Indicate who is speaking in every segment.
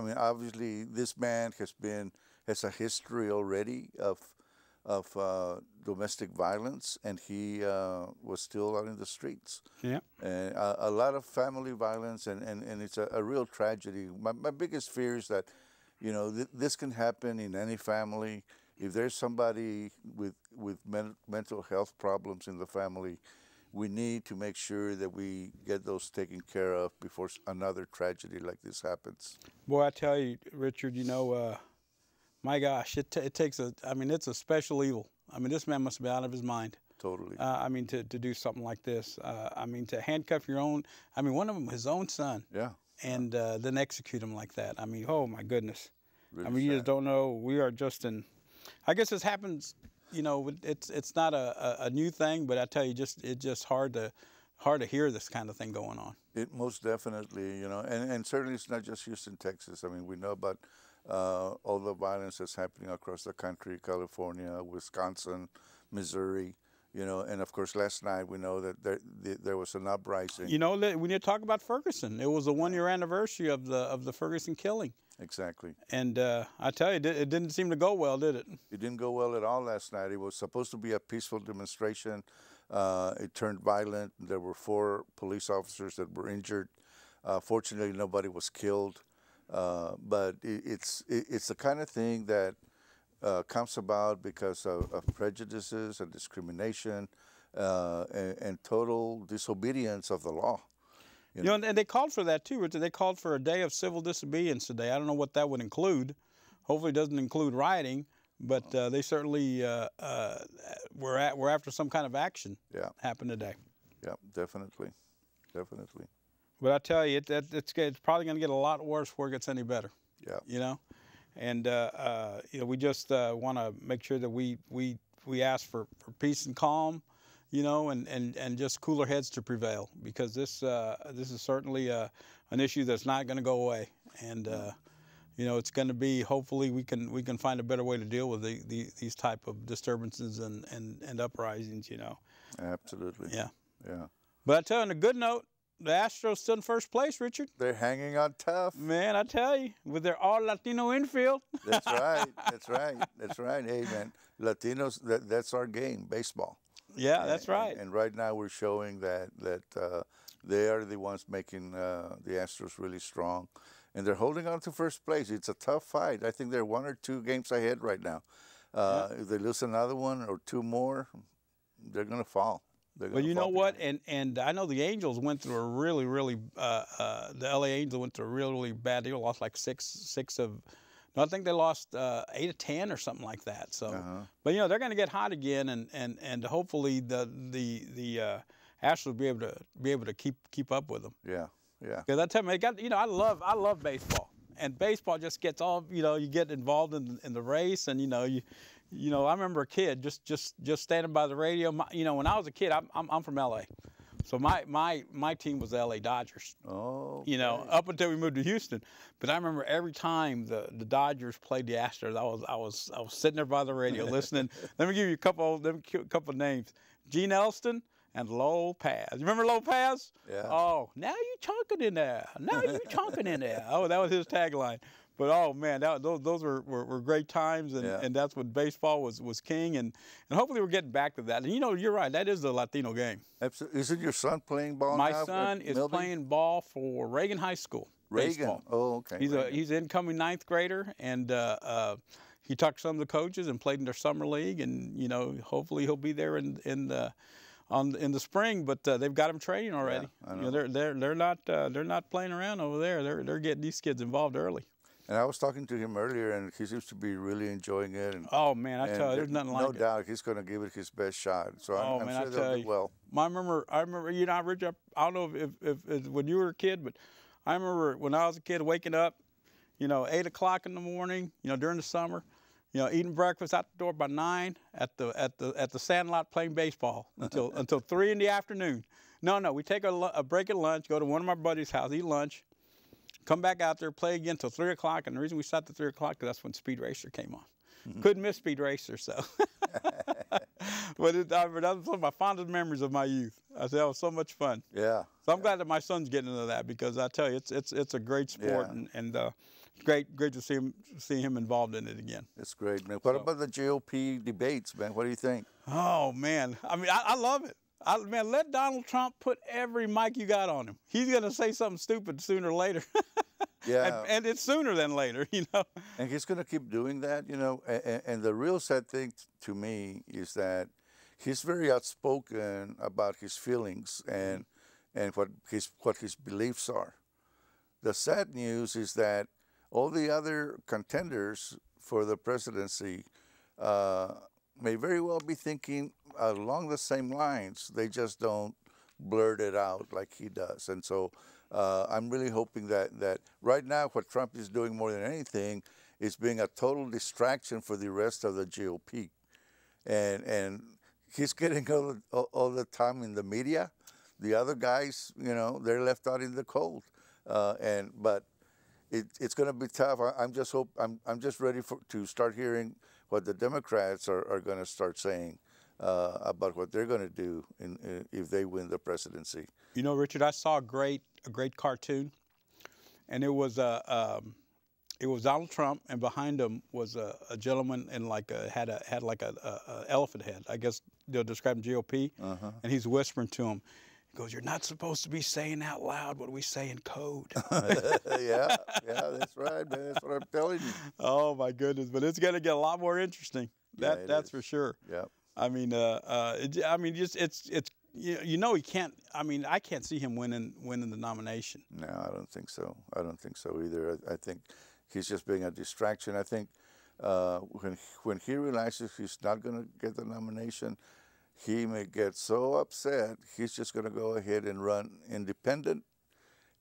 Speaker 1: mean, obviously, this man has a history already of domestic violence, and he was still out in the streets.
Speaker 2: Yeah.
Speaker 1: And a lot of family violence, and it's a real tragedy. My biggest fear is that, this can happen in any family. If there's somebody with mental health problems in the family, we need to make sure that we get those taken care of before another tragedy like this happens.
Speaker 2: Boy, I tell you, Richard, my gosh, it takes it's a special evil. I mean, this man must have been out of his mind.
Speaker 1: Totally.
Speaker 2: To do something like this. To handcuff your own, one of them, his own son.
Speaker 1: Yeah.
Speaker 2: And then execute him like that. Oh my goodness.
Speaker 1: Really
Speaker 2: You
Speaker 1: sad.
Speaker 2: just don't know. We are just in, I guess this happens, it's not a new thing, but I tell you, it's just hard to hear this kind of thing going on.
Speaker 1: It most definitely, and certainly it's not just Houston, Texas. I mean, we know about all the violence that's happening across the country, California, Wisconsin, Missouri, and of course last night we know that there was an uprising.
Speaker 2: We need to talk about Ferguson. It was the 1-year anniversary of the Ferguson killing.
Speaker 1: Exactly.
Speaker 2: And I tell you, it didn't seem to go well, did it?
Speaker 1: It didn't go well at all last night. It was supposed to be a peaceful demonstration. It turned violent. There were 4 police officers that were injured. Fortunately, nobody was killed. But it's the kind of thing that comes about because of prejudices and discrimination and total disobedience of the law.
Speaker 2: And they called for that too, Richard. They called for a day of civil disobedience today. I don't know what that would include. Hopefully it doesn't include rioting, but they certainly were after some kind of action.
Speaker 1: Yeah.
Speaker 2: Happened today.
Speaker 1: Yeah, definitely. Definitely.
Speaker 2: But I tell you, it's probably going to get a lot worse before it gets any better.
Speaker 1: Yeah.
Speaker 2: And we just want to make sure that we ask for peace and calm, and just cooler heads to prevail, because this is certainly an issue that's not going to go away, and it's going to be, hopefully we can find a better way to deal with these type of disturbances and uprisings.
Speaker 1: Absolutely.
Speaker 2: Yeah.
Speaker 1: Yeah.
Speaker 2: But I tell you, on a good note, the Astros still in first place, Richard.
Speaker 1: They're hanging on tough.
Speaker 2: Man, I tell you, with their all-Latino infield. That's
Speaker 1: right. That's right. That's right. Hey, man, Latinos, that's our game, baseball.
Speaker 2: Yeah, that's right.
Speaker 1: And right now we're showing that they are the ones making the Astros really strong. And they're holding on to first place. It's a tough fight. I think they're 1 or 2 games ahead right now. If they lose another 1 or 2 more, they're going to fall.
Speaker 2: Well, you know what? And I know the Angels went through a really, really, the LA Angels went through a really, really bad deal. Lost like six of, no, I think they lost 8 of 10 or something like that. So, but they're going to get hot again, and hopefully the Astros will be able to keep up with them.
Speaker 1: Yeah, yeah.
Speaker 2: Because I tell you, I love baseball, and baseball just gets all, you get involved in the race, and I remember a kid just standing by the radio. When I was a kid, I'm from LA, so my team was the LA Dodgers.
Speaker 1: Oh. Okay.
Speaker 2: Up until we moved to Houston. But I remember every time the Dodgers played the Astros, I was sitting there by the radio listening. Let me give you a couple names: Gene Elston and Lowell Paz. You remember Lowell Paz?
Speaker 1: Yeah.
Speaker 2: Oh, now you chunking in there. Now you chunking in there. Oh, that was his tagline. But oh man, those were great times, and that's what baseball was king, and hopefully we're getting back to that. And you're right, that is the Latino game.
Speaker 1: Absolutely. Isn't your son playing ball
Speaker 2: now?
Speaker 1: My
Speaker 2: son is playing ball for Reagan High School.
Speaker 1: Reagan.
Speaker 2: Baseball.
Speaker 1: Oh, okay.
Speaker 2: He's an incoming 9th grader, and he talked to some of the coaches and played in their summer league, and hopefully he'll be there in the spring. But they've got him training already.
Speaker 1: Yeah, I know.
Speaker 2: They're not playing around over there. They're getting these kids involved early.
Speaker 1: And I was talking to him earlier, and he seems to be really enjoying it. And,
Speaker 2: oh man, I tell you, there's nothing like it.
Speaker 1: No doubt, he's going to give it his best shot. So I'm sure they'll do well.
Speaker 2: I remember, Rich, I don't know if when you were a kid, but I remember when I was a kid waking up, 8 o'clock in the morning, during the summer, eating breakfast out the door by 9 at the Sandlot playing baseball until 3 in the afternoon. No, we take a break at lunch, go to one of my buddies' house, eat lunch. Come back out there, play again till 3 o'clock, and the reason we stopped at 3 o'clock is that's when Speed Racer came on. Couldn't miss Speed Racer, so. But that was some of my fondest memories of my youth. I said that was so much fun.
Speaker 1: Yeah.
Speaker 2: So I'm glad that my son's getting into that, because I tell you, it's a great sport,
Speaker 1: Yeah.
Speaker 2: and great to see him involved in it again.
Speaker 1: It's great, man. What about the GOP debates, man? What do you think?
Speaker 2: Oh man, I mean, I love it. Man, let Donald Trump put every mic you got on him. He's gonna say something stupid sooner or later.
Speaker 1: Yeah.
Speaker 2: and it's sooner than later, you know.
Speaker 1: And he's going to keep doing that, you know. And the real sad thing to me is that he's very outspoken about his feelings and what his beliefs are. The sad news is that all the other contenders for the presidency may very well be thinking along the same lines. They just don't blurt it out like he does. And so I'm really hoping that right now what Trump is doing more than anything is being a total distraction for the rest of the GOP. And he's getting all the time in the media. The other guys, you know, they're left out in the cold. But it's going to be tough. I'm just ready to start hearing what the Democrats are going to start saying about what they're going to do if they win the presidency.
Speaker 2: You know, Richard, I saw a great cartoon, and it was Donald Trump, and behind him was a gentleman and had like a elephant head. I guess they'll describe GOP, and he's whispering to him. He goes, "You're not supposed to be saying out loud what we say in code."
Speaker 1: yeah, that's right, man. That's what I'm telling you.
Speaker 2: Oh my goodness, but it's going to get a lot more interesting. That's for sure.
Speaker 1: Yeah.
Speaker 2: I mean, it's you know, he can't. I mean, I can't see him winning the nomination.
Speaker 1: No, I don't think so. I don't think so either. I think he's just being a distraction. I think when he realizes he's not going to get the nomination, he may get so upset, he's just going to go ahead and run independent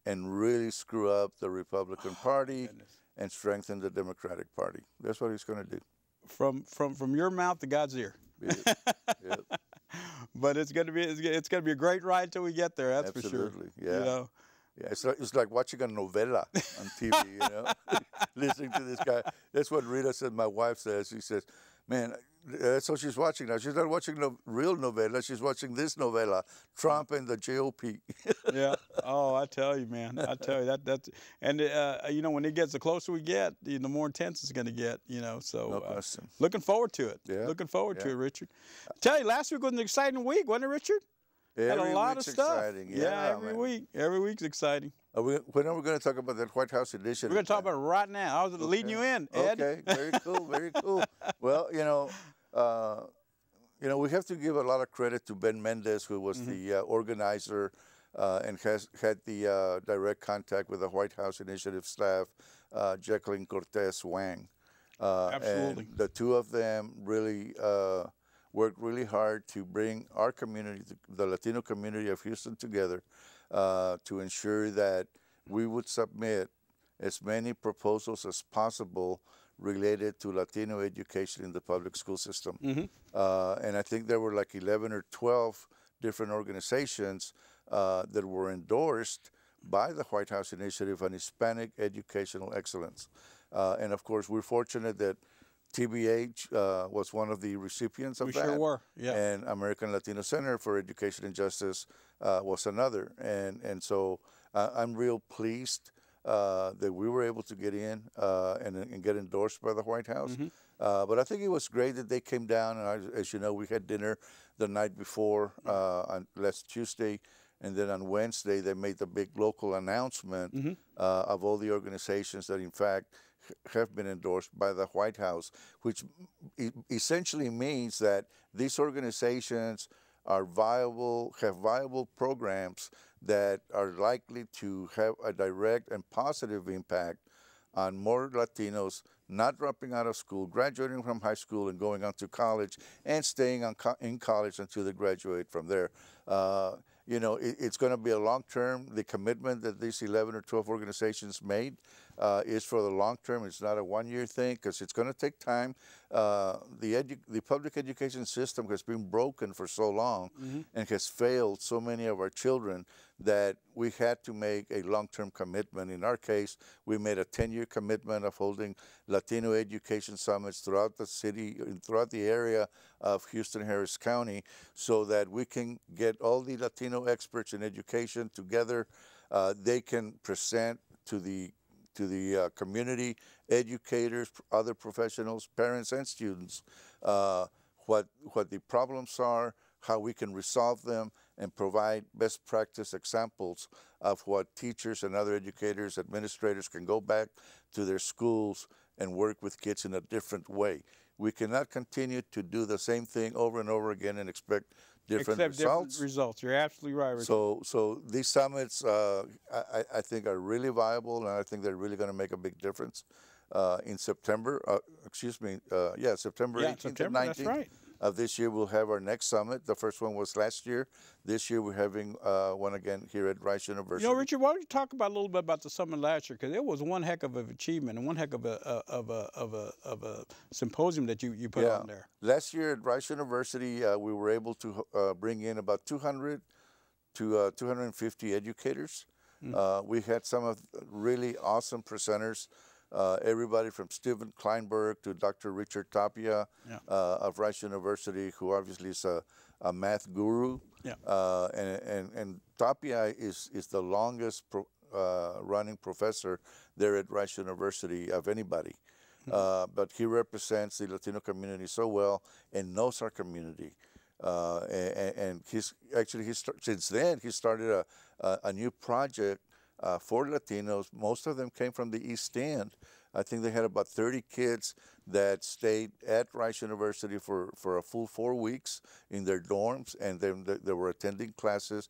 Speaker 1: and really screw up the Republican Party and strengthen the Democratic Party. That's what he's going to do.
Speaker 2: From your mouth to God's ear.
Speaker 1: Yep.
Speaker 2: But it's going to be a great ride till we get there. That's
Speaker 1: Absolutely.
Speaker 2: For sure.
Speaker 1: Yeah.
Speaker 2: You know?
Speaker 1: Yeah, it's like watching a novela on TV, you know, listening to this guy. That's what Rita said, my wife says. She says, man, that's what she's watching now. She's not watching the real novela. She's watching this novela, Trump and the GOP.
Speaker 2: Yeah. Oh, I tell you, man. I tell you, that's and, you know, when it gets, the closer we get, the more intense it's going to get, you know. So
Speaker 1: No question.
Speaker 2: Looking forward to it.
Speaker 1: Yeah.
Speaker 2: Looking forward to it, Richard. Tell you, last week was an exciting week, wasn't it, Richard? Had a lot of stuff.
Speaker 1: Exciting.
Speaker 2: Yeah, every week. Every week's exciting.
Speaker 1: When are we going to talk about that White House initiative?
Speaker 2: We're going to talk about it right now. I was leading you in, Ed.
Speaker 1: Okay, very cool, very cool. Well, you know, we have to give a lot of credit to Ben Mendez, who was the organizer and has had the direct contact with the White House initiative staff, Jacqueline Cortez Wang.
Speaker 2: Absolutely.
Speaker 1: And the two of them really worked really hard to bring our community, the Latino community of Houston, together to ensure that we would submit as many proposals as possible related to Latino education in the public school system. And I think there were like 11 or 12 different organizations that were endorsed by the White House Initiative on Hispanic Educational Excellence. And of course, we're fortunate that TBH was one of the recipients of that.
Speaker 2: We sure were, yeah.
Speaker 1: And American Latino Center for Education and Justice was another. And so I'm real pleased that we were able to get in and get endorsed by the White House. But I think it was great that they came down, and as you know, we had dinner the night before on last Tuesday, and then on Wednesday they made the big local announcement of all the organizations that in fact have been endorsed by the White House, which essentially means that these organizations are viable, have viable programs that are likely to have a direct and positive impact on more Latinos not dropping out of school, graduating from high school and going on to college and staying in college until they graduate from there. You know, it's going to be a long term, the commitment that these 11 or 12 organizations made is for the long term. It's not a one-year thing because it's going to take time. The public education system has been broken for so long and has failed so many of our children that we had to make a long-term commitment. In our case, we made a 10-year commitment of holding Latino education summits throughout the city, throughout the area of Houston-Harris County, so that we can get all the Latino experts in education together. They can present to the community, educators, other professionals, parents, and students what the problems are, how we can resolve them, and provide best practice examples of what teachers and other educators, administrators can go back to their schools and work with kids in a different way. We cannot continue to do the same thing over and over again and expect different results.
Speaker 2: You're absolutely right, Richard.
Speaker 1: So these summits, I think, are really viable, and I think they're really going to make a big difference in September. September 18th and 19th.
Speaker 2: That's right.
Speaker 1: Of this year, we'll have our next summit. The first one was last year. This year, we're having one again here at Rice University.
Speaker 2: You know, Richard, why don't you talk about a little bit about the summit last year? Because it was one heck of an achievement and one heck of a symposium that you put on there.
Speaker 1: Last year at Rice University, we were able to bring in about 200 to 250 educators. We had some of really awesome presenters. Everybody from Steven Kleinberg to Dr. Richard Tapia of Rice University, who obviously is a math guru. And Tapia is the longest running professor there at Rice University of anybody. But he represents the Latino community so well and knows our community. And since then, he started a new project for Latinos. Most of them came from the East End. I think they had about 30 kids that stayed at Rice University for a full 4 weeks in their dorms, and then they were attending classes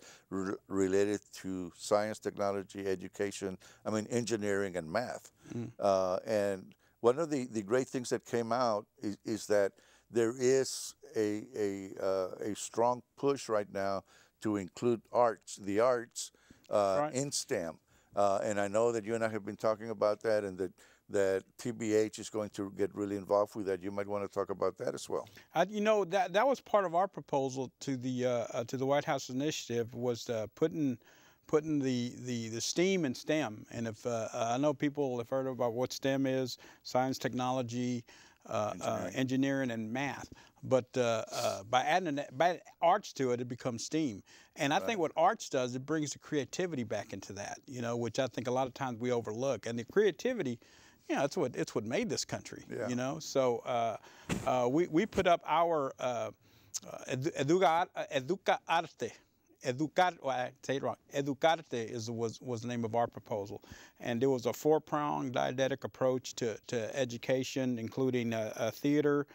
Speaker 1: related to science, technology, education, engineering and math. And one of the great things that came out is that there is a strong push right now to include the arts in STEM. And I know that you and I have been talking about that, and that TBH is going to get really involved with that. You might want to talk about that as well.
Speaker 2: You know, that was part of our proposal to the White House initiative, was putting the STEAM in STEM. And if I know people have heard about what STEM is: science, technology, engineering, and math. But by adding arts to it, it becomes STEAM. And I think what arts does, it brings the creativity back into that, you know, which I think a lot of times we overlook. And the creativity, you know, it's what made this country, you know. So we put up our Educarte. I say it wrong. Educarte was the name of our proposal, and there was a 4-pronged didactic approach to education, including theater,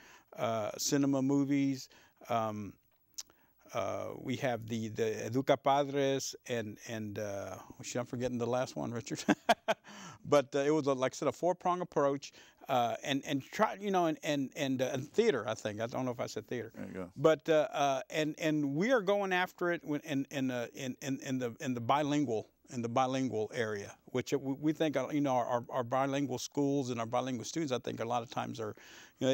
Speaker 2: cinema, movies. We have the Educa Padres, and I'm forgetting the last one, Richard. But it was like I said, a 4-pronged approach, and try, you know, and theater. I think, I don't know if I said theater.
Speaker 1: There you go.
Speaker 2: But and we are going after it in the bilingual area, which we think, you know, our bilingual schools and our bilingual students, I think a lot of times are, you know,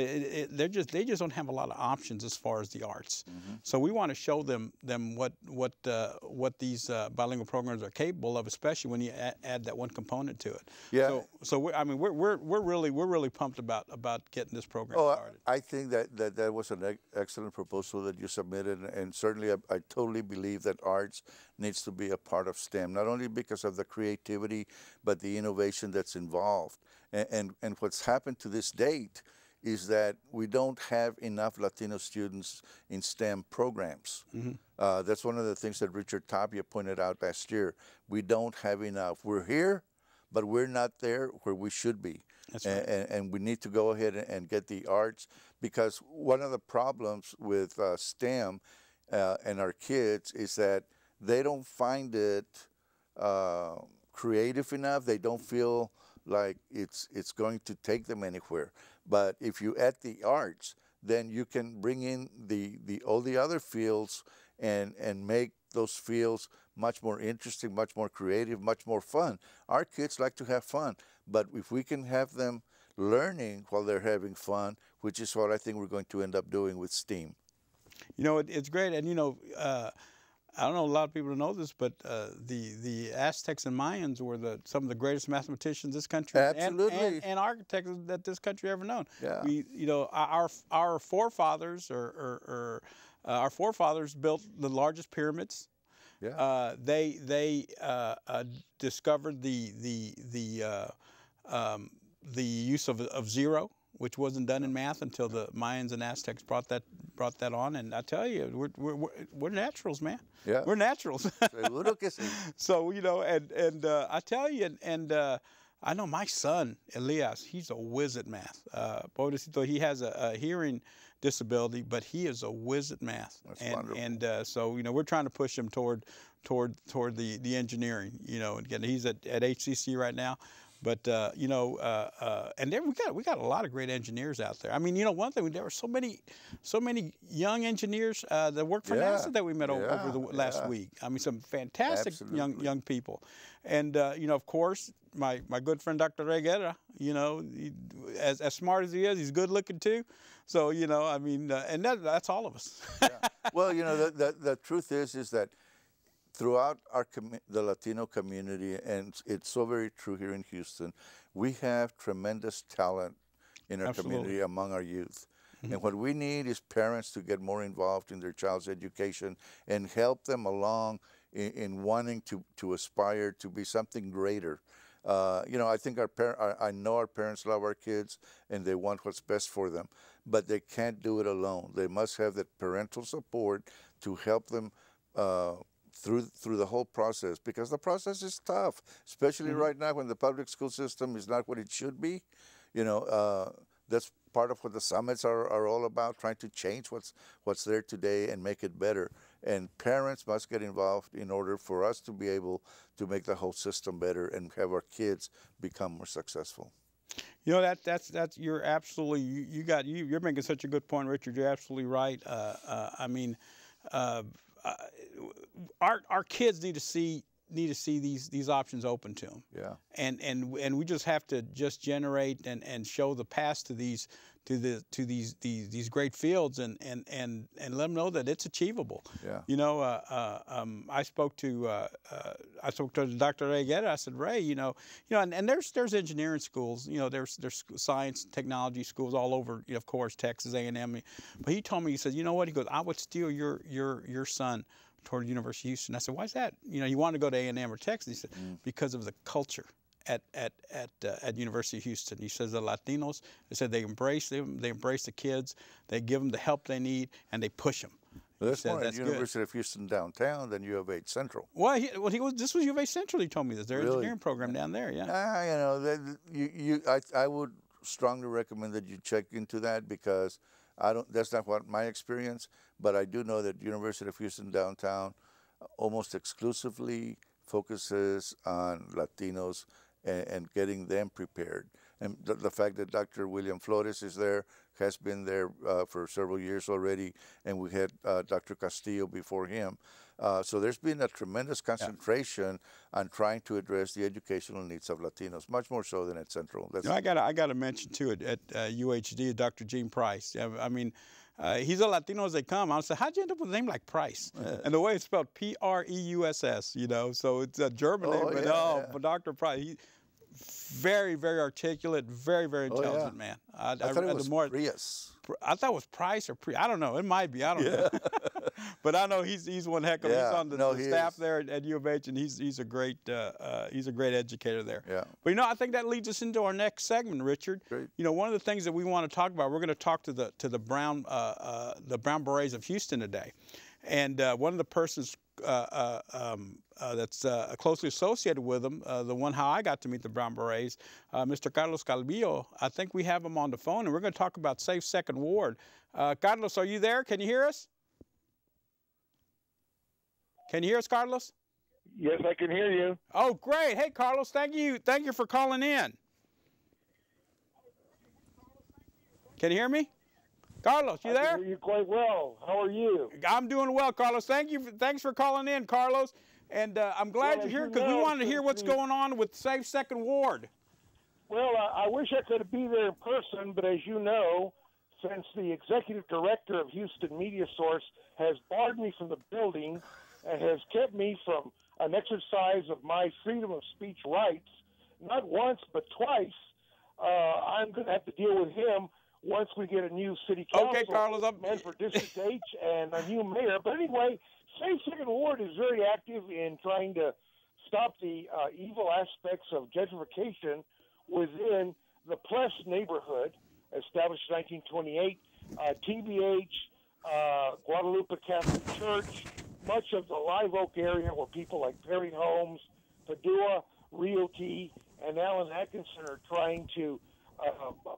Speaker 2: they just don't have a lot of options as far as the arts. So we want to show them what these bilingual programs are capable of, especially when you add that one component to it.
Speaker 1: Yeah.
Speaker 2: So we're really pumped about getting this program started.
Speaker 1: I think that was an excellent proposal that you submitted, and certainly I totally believe that arts needs to be a part of STEM, not only because of the creativity, but the innovation that's involved. And what's happened to this date is that we don't have enough Latino students in STEM programs. That's one of the things that Richard Tapia pointed out last year. We don't have enough. We're here, but we're not there where we should be.
Speaker 2: That's right.
Speaker 1: And we need to go ahead and get the arts, because one of the problems with STEM and our kids is that they don't find it creative enough. They don't feel like it's going to take them anywhere. But if you add the arts, then you can bring in all the other fields and make those fields much more interesting, much more creative, much more fun. Our kids like to have fun, but if we can have them learning while they're having fun, which is what I think we're going to end up doing with STEAM.
Speaker 2: You know, it's great, and you know, I don't know a lot of people know this, but the Aztecs and Mayans were some of the greatest mathematicians this country and architects that this country ever known.
Speaker 1: Yeah.
Speaker 2: You know, our forefathers our forefathers built the largest pyramids.
Speaker 1: Yeah.
Speaker 2: They discovered the use of zero, which wasn't done in math until the Mayans and Aztecs brought that on. And I tell you, we're naturals, man.
Speaker 1: Yeah.
Speaker 2: We're naturals. So you know, and I tell you, and I know my son Elias, he's a whiz at math. Pobrecito, he has a hearing disability, but he is a whiz at math.
Speaker 1: That's wonderful.
Speaker 2: And so you know, we're trying to push him toward the engineering. You know, and again, he's at HCC right now. But you know, and then we got a lot of great engineers out there. I mean, you know, one thing, there were so many young engineers that work for NASA that we met over the last week. I mean, some fantastic young people, and you know, of course, my good friend Dr. Reguera. You know, as smart as he is, he's good looking too. So you know, I mean, and that's all of us.
Speaker 1: Yeah. Well, you know, the truth is that throughout the Latino community, and it's so very true here in Houston, we have tremendous talent in our community among our youth. And what we need is parents to get more involved in their child's education and help them along in wanting to aspire to be something greater. You know, I think I know our parents love our kids and they want what's best for them, but they can't do it alone. They must have that parental support to help them through the whole process, because the process is tough, especially right now when the public school system is not what it should be. You know, that's part of what the summits are all about, trying to change what's there today and make it better. And parents must get involved in order for us to be able to make the whole system better and have our kids become more successful.
Speaker 2: You know, that's you're absolutely you're making such a good point, Richard. You're absolutely right. I mean, our kids need to see these options open to them.
Speaker 1: Yeah.
Speaker 2: And we just have to just generate and show the path to these great fields and let them know that it's achievable.
Speaker 1: Yeah.
Speaker 2: You know, I spoke to Dr. Reguera. I said, Ray, you know, and there's engineering schools. You know, there's science, technology schools all over. You know, of course, Texas A&M. But he told me, he said, you know what? He goes, I would steer your son toward the University of Houston. I said, why is that? You know, you want to go to A&M or Texas? He said, because of the culture at University of Houston. He says the Latinos, they said they embrace them, they embrace the kids, they give them the help they need, and they push them.
Speaker 1: Well, that's more at University of Houston downtown than U of H Central.
Speaker 2: Well, this was U of H Central. He told me this. Their engineering program down there. Yeah.
Speaker 1: You know, I would strongly recommend that you check into that, because that's not what my experience, but I do know that University of Houston downtown almost exclusively focuses on Latinos and getting them prepared. And the fact that Dr. William Flores is there, has been there for several years already, and we had Dr. Castillo before him. So there's been a tremendous concentration on trying to address the educational needs of Latinos, much more so than at Central.
Speaker 2: You know, I got to mention too at UHD, Dr. Gene Price. I mean, he's a Latino as they come. I said, how'd you end up with a name like Price? And the way it's spelled, Preuss, you know, so it's a German name, but Dr. Price, very, very articulate, very, very intelligent man.
Speaker 1: I thought it was Prius.
Speaker 2: I thought it was Price or I don't know. It might be. I don't know. But I know he's one heck of. He's on the staff there at U of H, and he's a great educator there.
Speaker 1: Yeah.
Speaker 2: But you know, I think that leads us into our next segment, Richard.
Speaker 1: Great.
Speaker 2: You know, one of the things that we want to talk about, we're going to talk to the Brown Berets of Houston today, and one of the persons that's closely associated with them, the one how I got to meet the Brown Berets, Mr. Carlos Calvillo. I think we have him on the phone, and we're going to talk about Safe Second Ward. Carlos, are you there? Can you hear us? Can you hear us, Carlos?
Speaker 3: Yes, I can hear you.
Speaker 2: Oh, great. Hey, Carlos, thank you for calling in. Can you hear me? Carlos, you
Speaker 3: I
Speaker 2: there?
Speaker 3: can hear you quite well. How are you?
Speaker 2: I'm doing well, Carlos. Thanks for calling in, Carlos. And I'm glad
Speaker 3: Well,
Speaker 2: you're
Speaker 3: as
Speaker 2: here
Speaker 3: you
Speaker 2: because we
Speaker 3: know,
Speaker 2: wanted to hear
Speaker 3: since
Speaker 2: what's
Speaker 3: the-
Speaker 2: going on with Safe Second Ward.
Speaker 3: Well, I wish I could be there in person, but as you know, since the executive director of Houston Media Source has barred me from the building and has kept me from an exercise of my freedom of speech rights, not once but twice, I'm going to have to deal with him once we get a new city council,
Speaker 2: Okay, Carlos.
Speaker 3: man for District H, and a new mayor. But anyway, Safe Second Ward is very active in trying to stop the evil aspects of gentrification within the Pless neighborhood, established in 1928, TBH, Guadalupe Catholic Church, much of the Live Oak area where people like Perry Holmes, Padua Realty, and Alan Atkinson are trying to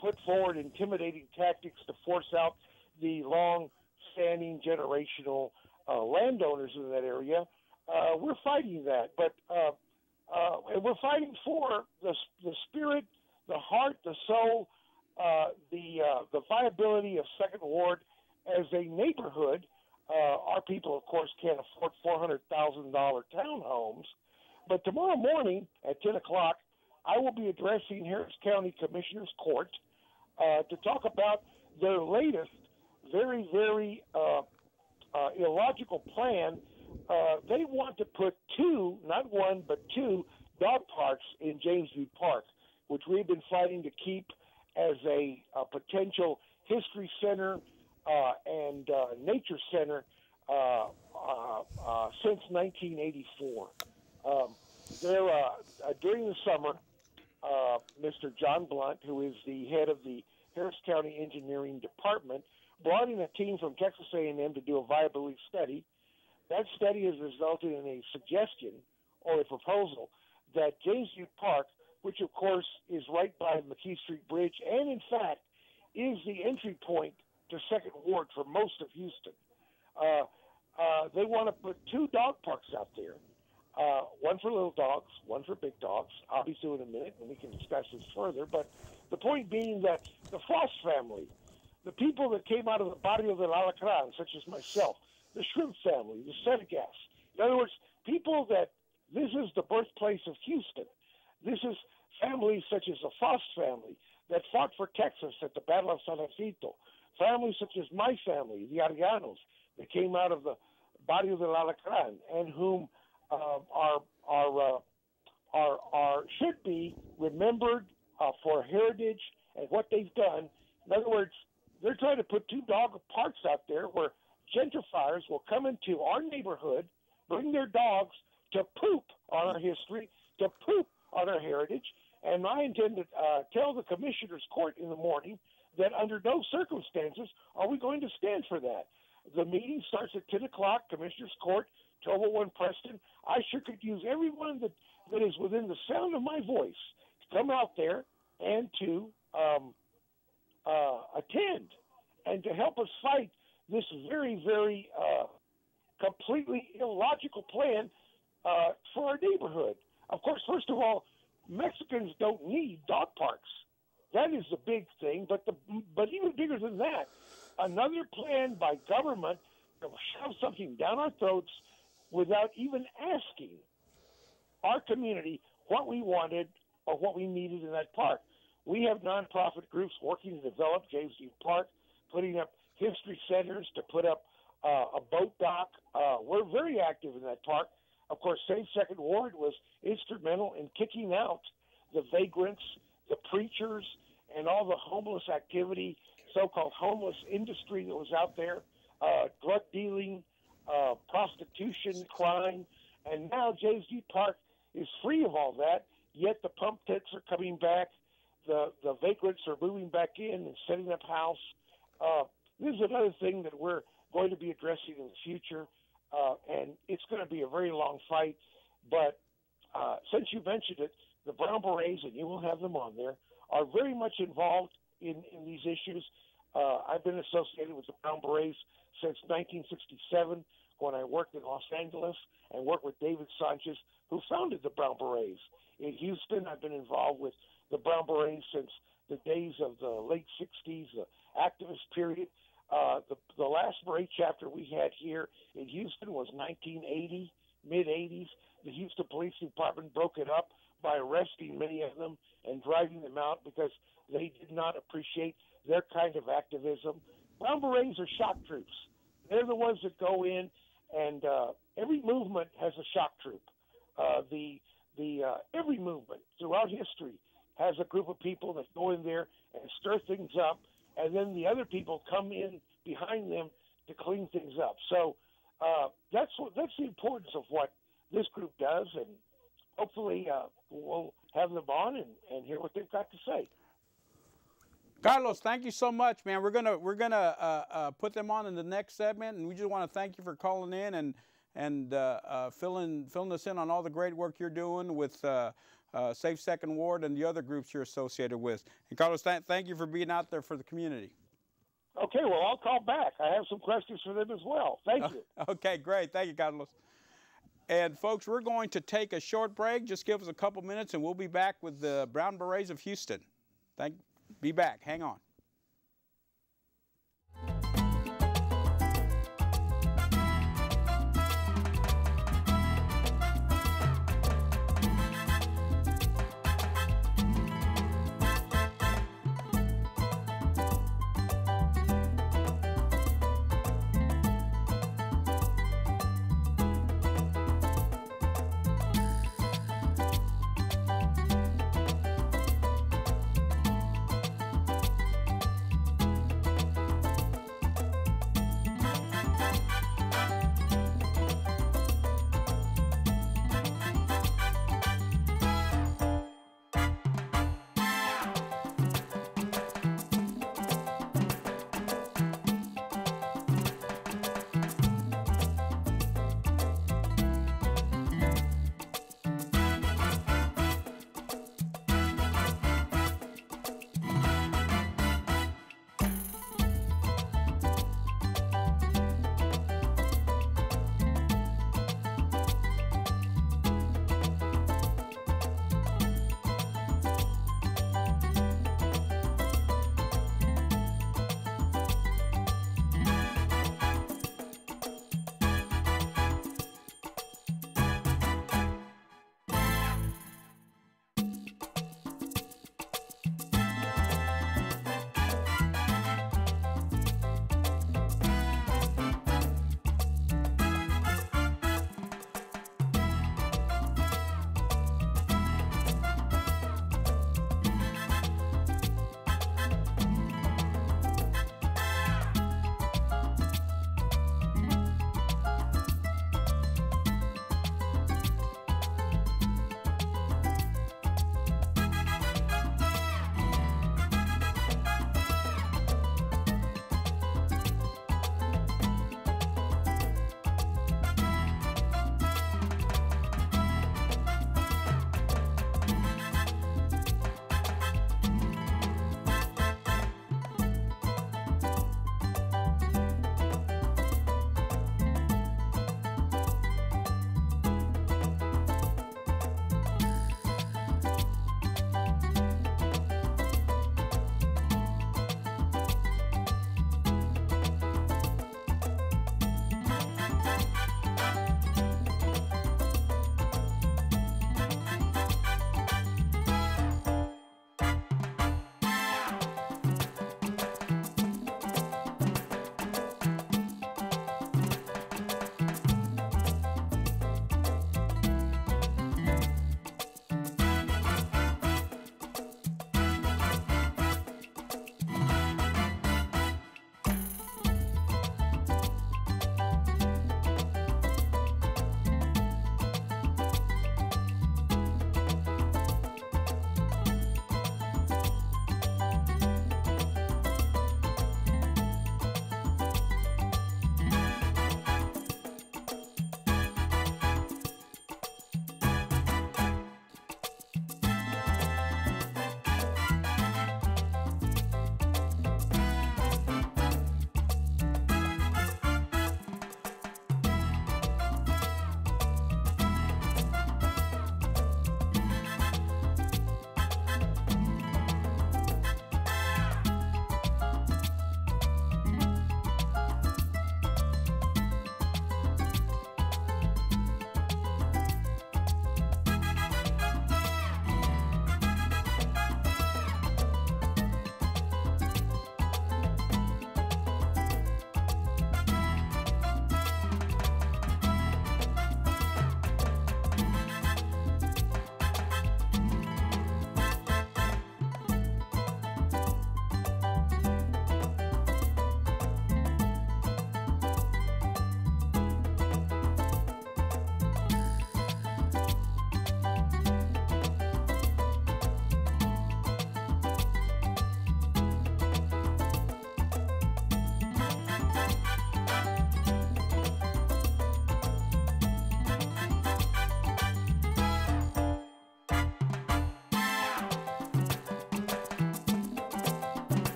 Speaker 3: put forward intimidating tactics to force out the long-standing generational landowners in that area. We're fighting that, but and we're fighting for the spirit, the heart, the soul, the viability of Second Ward as a neighborhood. Our people, of course, can't afford $400,000 townhomes, but tomorrow morning at 10 o'clock, I will be addressing Harris County Commissioner's Court to talk about their latest, very, very illogical plan. They want to put two, not one, but two dog parks in Jamesview Park, which we've been fighting to keep as a potential history center and nature center since 1984. During the summer, Mr. John Blunt, who is the head of the Harris County Engineering Department, brought in a team from Texas A&M to do a viability study. That study has resulted in a suggestion or a proposal that Jamesview Park, which of course is right by McKee Street Bridge, and in fact is the entry point to Second Ward for most of Houston. They want to put two dog parks out there, one for little dogs, one for big dogs. I'll be through in a minute, and we can discuss this further. But the point being that the Frost family, the people that came out of the Barrio del Alacran, such as myself, the Shrimp family, the Senegas, in other words, people that this is the birthplace of Houston. This is families such as the Frost family that fought for Texas at the Battle of San Jacinto. Families such as my family, the Arianos, that came out of the Barrio del Alacran, and whom should be remembered for heritage and what they've done. In other words, they're trying to put two dog parks out there where gentrifiers will come into our neighborhood, bring their dogs to poop on our history, to poop on our heritage. And I intend to tell the Commissioner's Court in the morning that under no circumstances are we going to stand for that. The meeting starts at 10 o'clock, Commissioner's Court, 1201 Preston. I sure could use everyone that is within the sound of my voice to come out there and to attend and to help us fight this very, very completely illogical plan for our neighborhood. Of course, first of all, Mexicans don't need dog parks. That is the big thing. But even bigger than that, another plan by government to shove something down our throats without even asking our community what we wanted or what we needed in that park. We have nonprofit groups working to develop Jamesview Park, putting up history centers, to put up a boat dock. We're very active in that park. Of course, Safe Second Ward was instrumental in kicking out the vagrants, the preachers, and all the homeless activity, so-called homeless industry that was out there, drug dealing, prostitution, crime. And now Jamesview Park is free of all that, yet the pump pits are coming back. The vagrants are moving back in and setting up house. This is another thing that we're going to be addressing in the future, and it's going to be a very long fight. But since you mentioned it, the Brown Berets, and you will have them on there, are very much involved in these issues. I've been associated with the Brown Berets since 1967 when I worked in Los Angeles and worked with David Sanchez, who founded the Brown Berets. In Houston, I've been involved with the Brown Berets since the days of the late 60s, the activist period. The last Marine chapter we had here in Houston was 1980, mid-'80s. The Houston Police Department broke it up by arresting many of them and driving them out because they did not appreciate their kind of activism. Brown Berets are shock troops. They're the ones that go in, and every movement has a shock troop. Every movement throughout history has a group of people that go in there and stir things up, and then the other people come in behind them to clean things up. So that's the importance of what this group does, and hopefully we'll have them on and hear what they've got to say.
Speaker 2: Carlos, thank you so much, man. We're gonna put them on in the next segment, and we just want to thank you for calling in and filling us in on all the great work you're doing with Safe Second Ward and the other groups you're associated with. And Carlos, thank you for being out there for the community.
Speaker 3: Okay, well, I'll call back. I have some questions for them as well. Thank you.
Speaker 2: Okay, great. Thank you, Carlos. And folks, we're going to take a short break. Just give us a couple minutes, and we'll be back with the Brown Berets of Houston. Be back. Hang on.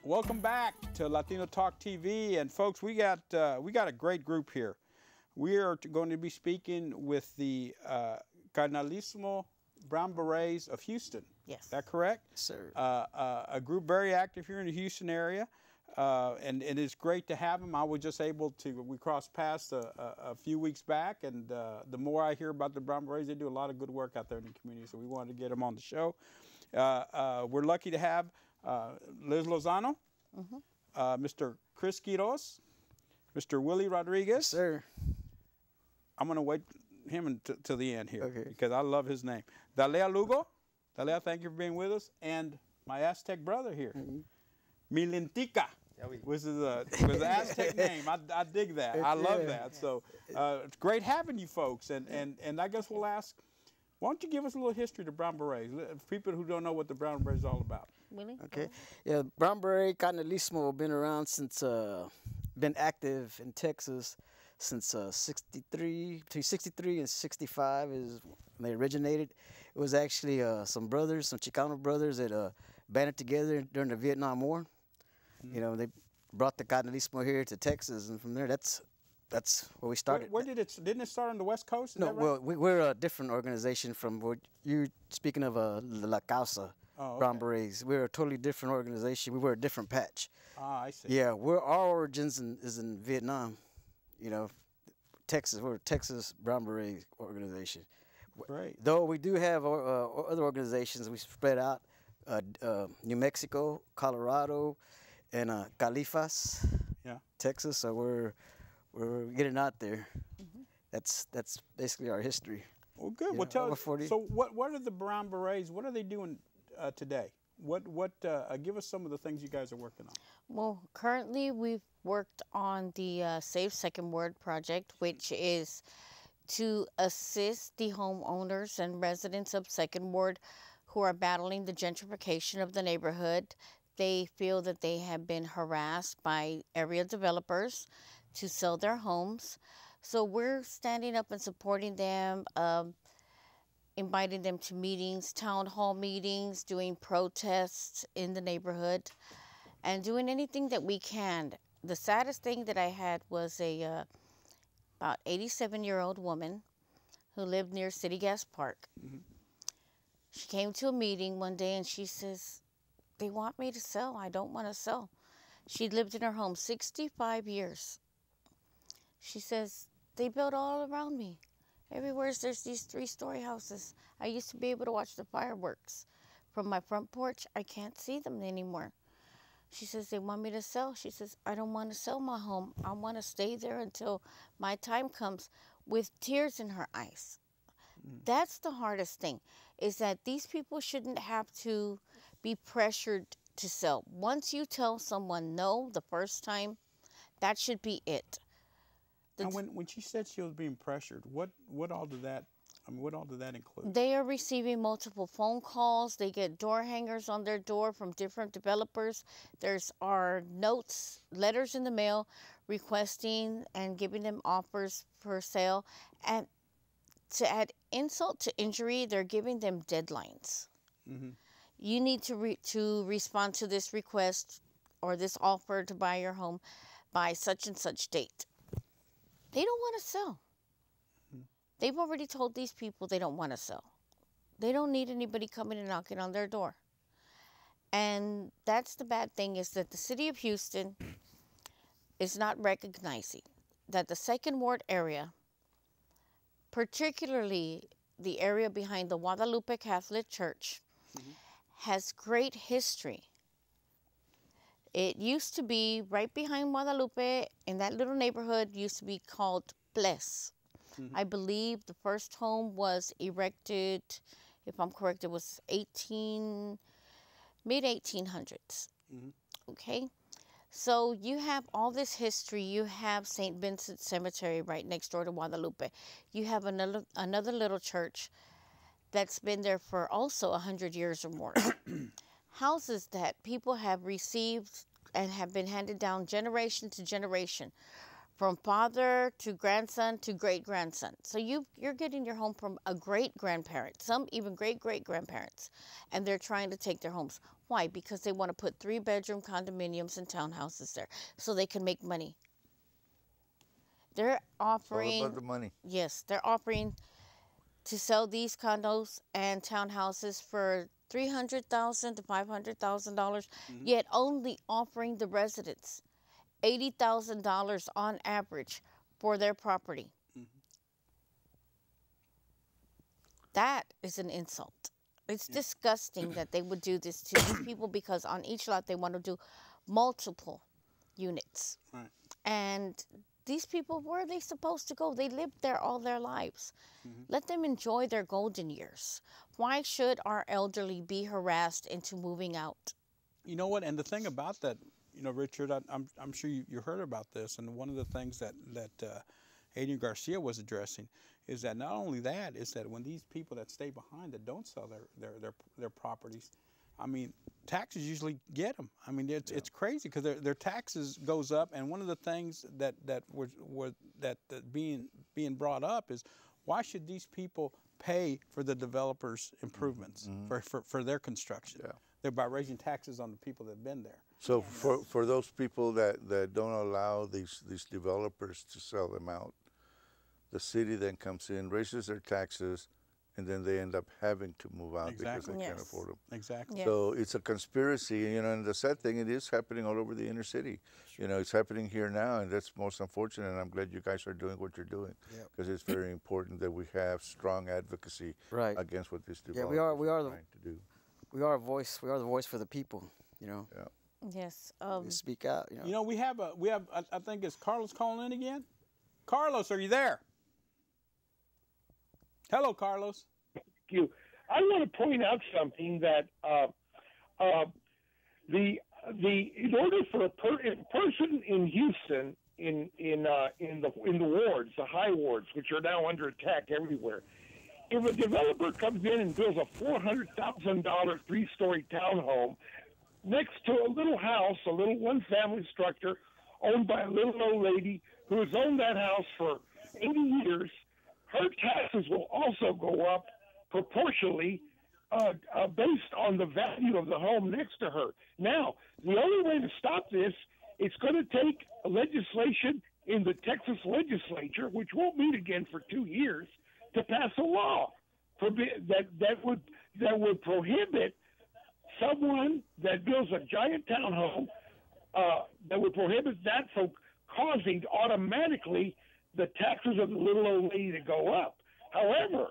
Speaker 2: Welcome back to Latino Talk TV, and folks, we got a great group here. We are going to be speaking with the Cardenalismo Brown Berets of Houston.
Speaker 4: Yes.
Speaker 2: Is that correct?
Speaker 4: Sir.
Speaker 2: A group very active here in the Houston area, and it's great to have them. I was just able to, we crossed paths a few weeks back, and the more I hear about the Brown Berets, they do a lot of good work out there in the community, so we wanted to get them on the show. We're lucky to have Liz Lozano, Mr. Chris Quiroz, Mr. Willie Rodriguez.
Speaker 4: Sir.
Speaker 2: I'm going to wait him until the end here,
Speaker 4: Okay.
Speaker 2: because I love his name. Dalea Lugo. Dalea, thank you for being with us. And my Aztec brother here, Milentica, which is an Aztec name. I dig that. I love that. So it's great having you folks. And I guess we'll ask, why don't you give us a little history of the Brown Berets, people who don't know what the Brown Berets is all about.
Speaker 4: Willie? Okay. Yeah, Brown Beret Cardenalismo have been around since, been active in Texas since 63, between 63 and 65 is when they originated. It was actually some brothers, some Chicano brothers that banded together during the Vietnam War. You know, they brought the Cardenalismo here to Texas, and from there, that's where we started.
Speaker 2: Where did it? Didn't it start on the West Coast? Is
Speaker 4: No,
Speaker 2: that right?
Speaker 4: well, we're a different organization from what you're speaking of, La Causa, Brown Berets. We're a totally different organization. We were a different patch.
Speaker 2: Ah, I see.
Speaker 4: Yeah, our origins is in Vietnam. You know, Texas. We're a Texas Brown Beret organization.
Speaker 2: Great.
Speaker 4: Though we do have other organizations, we spread out. New Mexico, Colorado, and Califas, Texas. So we're getting out there. That's basically our history.
Speaker 2: Well, good.
Speaker 4: Yeah,
Speaker 2: Well, tell
Speaker 4: over
Speaker 2: us.
Speaker 4: 40.
Speaker 2: So, what are the Brown Berets? What are they doing today? Give us some of the things you guys are working on.
Speaker 5: Well, currently we've worked on the Save Second Ward project, which is to assist the homeowners and residents of Second Ward who are battling the gentrification of the neighborhood. They feel that they have been harassed by area developers to sell their homes. So we're standing up and supporting them, inviting them to meetings, town hall meetings, doing protests in the neighborhood, and doing anything that we can. The saddest thing that I had was a about 87-year-old woman who lived near City Gas Park. She came to a meeting one day and she says, "They want me to sell. I don't want to sell." She lived in her home 65 years. She says, "They built all around me. Everywhere there's these 3-story houses. I used to be able to watch the fireworks. From my front porch, I can't see them anymore." She says, "They want me to sell." She says, "I don't want to sell my home. I want to stay there until my time comes," with tears in her eyes. That's the hardest thing, is that these people shouldn't have to be pressured to sell. Once you tell someone no the first time, that should be it.
Speaker 2: And when she said she was being pressured, what all did that include?
Speaker 5: They are receiving multiple phone calls. They get door hangers on their door from different developers. There's our notes, letters in the mail requesting and giving them offers for sale. And to add insult to injury, they're giving them deadlines. You need to respond to this request or this offer to buy your home by such and such date. They don't want to sell. They've already told these people they don't want to sell. They don't need anybody coming and knocking on their door. And that's the bad thing, is that the city of Houston is not recognizing that the Second Ward area, particularly the area behind the Guadalupe Catholic Church, has great history. It used to be right behind Guadalupe, in that little neighborhood, used to be called Bles. I believe the first home was erected, if I'm correct, it was mid-1800s. Okay? So you have all this history. You have St. Vincent Cemetery right next door to Guadalupe. You have another little church that's been there for also 100 years or more. Houses that people have received and have been handed down generation to generation from father to grandson to great-grandson. So you're getting your home from a great-grandparent, some even great-great-grandparents, and they're trying to take their homes. Why? Because they want to put 3-bedroom condominiums and townhouses there so they can make money. They're offering...
Speaker 1: It's all about the money.
Speaker 5: Yes, they're offering to sell these condos and townhouses for $300,000 to $500,000, yet only offering the residents $80,000 on average for their property. That is an insult. It's disgusting that they would do this to these people, because on each lot they want to do multiple units.
Speaker 2: Right.
Speaker 5: And these people, where are they supposed to go? They lived there all their lives. Let them enjoy their golden years. Why should our elderly be harassed into moving out?
Speaker 2: You know what? And the thing about that, you know, Richard, I'm sure you heard about this, and one of the things that Adrian Garcia was addressing is that not only that, is that when these people that stay behind that don't sell their properties, I mean, taxes usually get them. I mean, it's crazy, because their taxes goes up, and one of the things that being brought up is, why should these people pay for the developers' improvements for their construction?
Speaker 1: Yeah.
Speaker 2: Thereby raising taxes on the people that have been there.
Speaker 1: So for those people that don't allow these developers to sell them out, the city then comes in, raises their taxes, and then they end up having to move out because they can't afford them.
Speaker 2: Exactly.
Speaker 5: Yes.
Speaker 1: So it's a conspiracy, you know, and the sad thing, it is happening all over the inner city. You know, it's happening here now, and that's most unfortunate, and I'm glad you guys are doing what you're doing, because it's very important that we have strong advocacy against what these developers are trying to do.
Speaker 4: We are a voice. We are the voice for the people, you know.
Speaker 1: Yeah.
Speaker 5: Yes.
Speaker 4: We speak out, you know.
Speaker 2: You know, we have I think it's Carlos calling in again. Carlos, are you there? Hello, Carlos.
Speaker 3: Thank you. I want to point out something that in order for a person in Houston in the wards, the high wards, which are now under attack everywhere, if a developer comes in and builds a $400,000 3-story townhome next to a little house, a little one-family structure owned by a little old lady who has owned that house for 80 years, her taxes will also go up proportionally based on the value of the home next to her. Now, the only way to stop this, it's going to take legislation in the Texas legislature, which won't meet again for 2 years, to pass a law that would prohibit someone that builds a giant townhome, that would prohibit that from causing automatically the taxes of the little old lady to go up. However,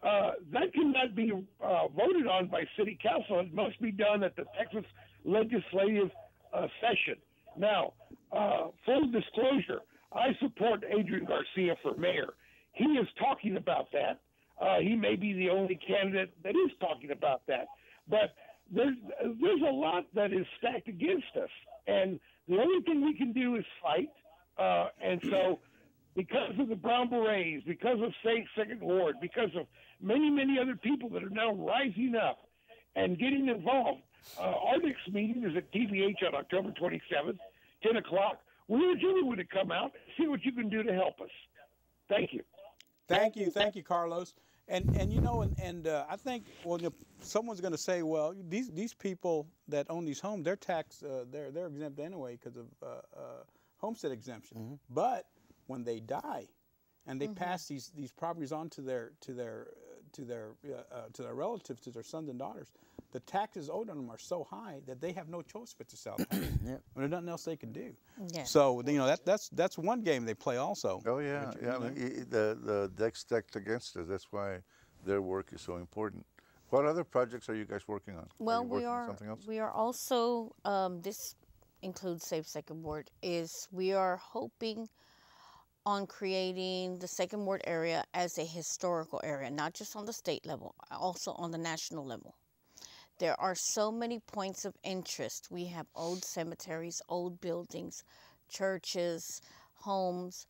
Speaker 3: that cannot be voted on by city council. It must be done at the Texas legislative session. Now, full disclosure, I support Adrian Garcia for mayor. He is talking about that. He may be the only candidate that is talking about that. But there's a lot that is stacked against us. And the only thing we can do is fight. And so because of the Brown Berets, because of Safe Second Ward, because of many, many other people that are now rising up and getting involved, our next meeting is at TVH on October 27th, 10 o'clock. We urge everyone to come out and see what you can do to help us. Thank you.
Speaker 2: Thank you, Carlos. And you know, I think, well, someone's going to say, well, these people that own these homes, their tax, they're exempt anyway because of homestead exemption. But when they die, and they pass these properties on to their relatives, to their sons and daughters, the taxes owed on them are so high that they have no choice but to sell the house. There's nothing else they can do.
Speaker 5: Yeah.
Speaker 2: So you know that's one game they play also.
Speaker 1: Oh yeah, yeah. I mean, the deck's stacked against us. That's why their work is so important. What other projects are you guys working on?
Speaker 5: Well,
Speaker 1: we
Speaker 5: are also, this includes Safe Second Ward, we are hoping on creating the Second Ward area as a historical area, not just on the state level, also on the national level. There are so many points of interest. We have old cemeteries, old buildings, churches, homes.